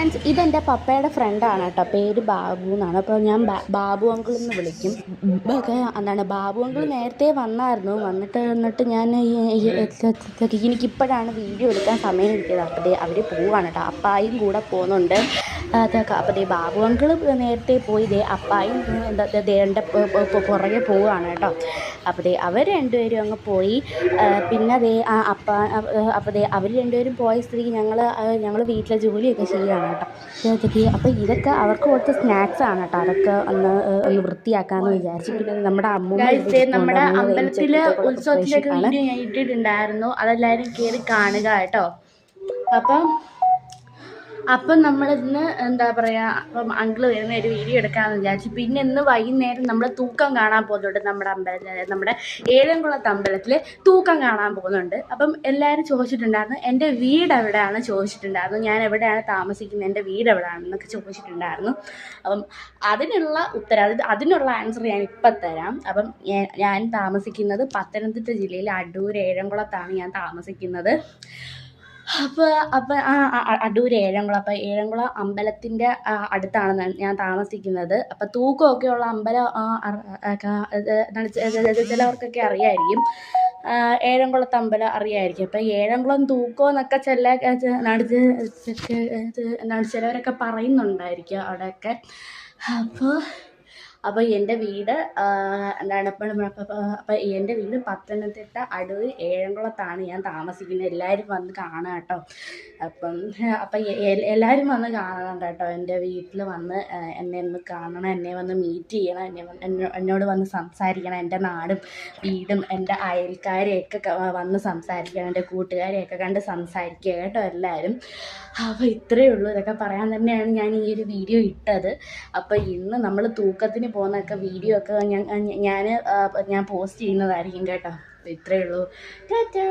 Friends, ഇതെൻ്റെ പപ്പയുടെ ഫ്രണ്ടാണ് കേട്ടോ. പേര് ബാബു എന്നാണ്. അപ്പോൾ ഞാൻ ബാബു അങ്കിൾ എന്ന് വിളിക്കും. എന്താണ്, ബാബു അങ്കിൾ നേരത്തെ വന്നായിരുന്നു. എന്നിട്ട് ഞാൻ എനിക്കിപ്പോഴാണ് വീഡിയോ എടുക്കാൻ സമയം കിട്ടിയത്. അപ്പോൾ അവർ പോവാണ് കേട്ടോ. അപ്പായും കൂടെ പോകുന്നുണ്ട്. അപ്പോൾ ബാബു അങ്കിൾ നേരത്തെ പോയി. അപ്പായും എൻ്റെ പുറകെ പോവുകയാണ് കേട്ടോ. അപ്പോൾ അവർ രണ്ടുപേരും അങ്ങ് പോയി. പിന്നെ അപ്പോൾ അവർ രണ്ടുപേരും പോയ സ്ഥിതിക്ക് ഞങ്ങൾ വീട്ടിലെ ജോലിയൊക്കെ ചെയ്യുകയാണ് കേട്ടോ. അപ്പോൾ ഇതൊക്കെ അവർക്ക് കൊടുത്ത സ്നാക്സാണ് കേട്ടോ. അതൊക്കെ ഒന്ന് വൃത്തിയാക്കാമെന്ന് വിചാരിച്ചു. പിന്നെ നമ്മുടെ നമ്മുടെ അമ്പലത്തിലെ ഉത്സവത്തിലേക്ക് വീഡിയോ ഞാൻ ഇട്ടിട്ടുണ്ടായിരുന്നു. അതെല്ലാവരും കയറി കാണുക കേട്ടോ. അപ്പം നമ്മളിന്ന് എന്താ പറയുക, അപ്പം അങ്കിള് വരുന്ന ഒരു വീഡിയോ എടുക്കാമെന്ന് വിചാരിച്ചു. പിന്നെ ഇന്ന് വൈകുന്നേരം നമ്മൾ തൂക്കം കാണാൻ പോകുന്നുണ്ട്. നമ്മുടെ അമ്പലത്തിൽ, നമ്മുടെ ഏഴംകുളത്ത് അമ്പലത്തിൽ തൂക്കം കാണാൻ പോകുന്നുണ്ട്. അപ്പം എല്ലാവരും ചോദിച്ചിട്ടുണ്ടായിരുന്നു എൻ്റെ വീട് എവിടെയാണ് ചോദിച്ചിട്ടുണ്ടായിരുന്നു. ഞാൻ എവിടെയാണ് താമസിക്കുന്നത്, എൻ്റെ വീട് എവിടെയാണെന്നൊക്കെ ചോദിച്ചിട്ടുണ്ടായിരുന്നു. അപ്പം അതിനുള്ള ആൻസർ ഞാൻ ഇപ്പം തരാം. അപ്പം ഞാൻ താമസിക്കുന്നത് പത്തനംതിട്ട ജില്ലയിലെ അടൂർ ഏഴംകുളത്താണ് ഞാൻ താമസിക്കുന്നത്. അപ്പോൾ അടൂർ ഏഴംകുളം, അപ്പോൾ ഏഴംകുളം അമ്പലത്തിൻ്റെ അടുത്താണ് ഞാൻ താമസിക്കുന്നത്. അപ്പോൾ തൂക്കമൊക്കെയുള്ള അമ്പലം ചിലവർക്കൊക്കെ അറിയായിരിക്കും. ഏഴംകുളത്ത് അമ്പലം അറിയായിരിക്കും. അപ്പോൾ ഏഴംകുളം തൂക്കം എന്നൊക്കെ ചിലവരൊക്കെ പറയുന്നുണ്ടായിരിക്കും അവിടെയൊക്കെ. അപ്പോൾ എൻ്റെ വീട് അപ്പോൾ എൻ്റെ വീട് പത്തനംതിട്ട അടൂർ ഏഴംകുളത്താണ് ഞാൻ താമസിക്കുന്നത്. എല്ലാവരും വന്ന് കാണാം കേട്ടോ. അപ്പം എല്ലാവരും വന്ന് കാണണം കേട്ടോ. എൻ്റെ വീട്ടിൽ വന്ന് എന്നെ ഒന്ന് കാണണം, എന്നെ വന്ന് മീറ്റ് ചെയ്യണം, എന്നോട് വന്ന് സംസാരിക്കണം. എൻ്റെ നാടും വീടും എൻ്റെ അയൽക്കാരെയൊക്കെ വന്ന് സംസാരിക്കണം, എൻ്റെ കൂട്ടുകാരെയൊക്കെ കണ്ട് സംസാരിക്കുക കേട്ടോ എല്ലാവരും. അപ്പോൾ ഇത്രയേ ഉള്ളൂ. ഇതൊക്കെ പറയാൻ തന്നെയാണ് ഞാൻ ഈ ഒരു വീഡിയോ ഇട്ടത്. അപ്പോൾ ഇന്ന് നമ്മൾ തൂക്കത്തിന് പോകുന്നൊക്കെ വീഡിയോ ഒക്കെ ഞാൻ പോസ്റ്റ് ചെയ്യുന്നതായിരിക്കും കേട്ടോ. അപ്പോൾ ഇത്രയേ ഉള്ളൂ. ടാറ്റാ.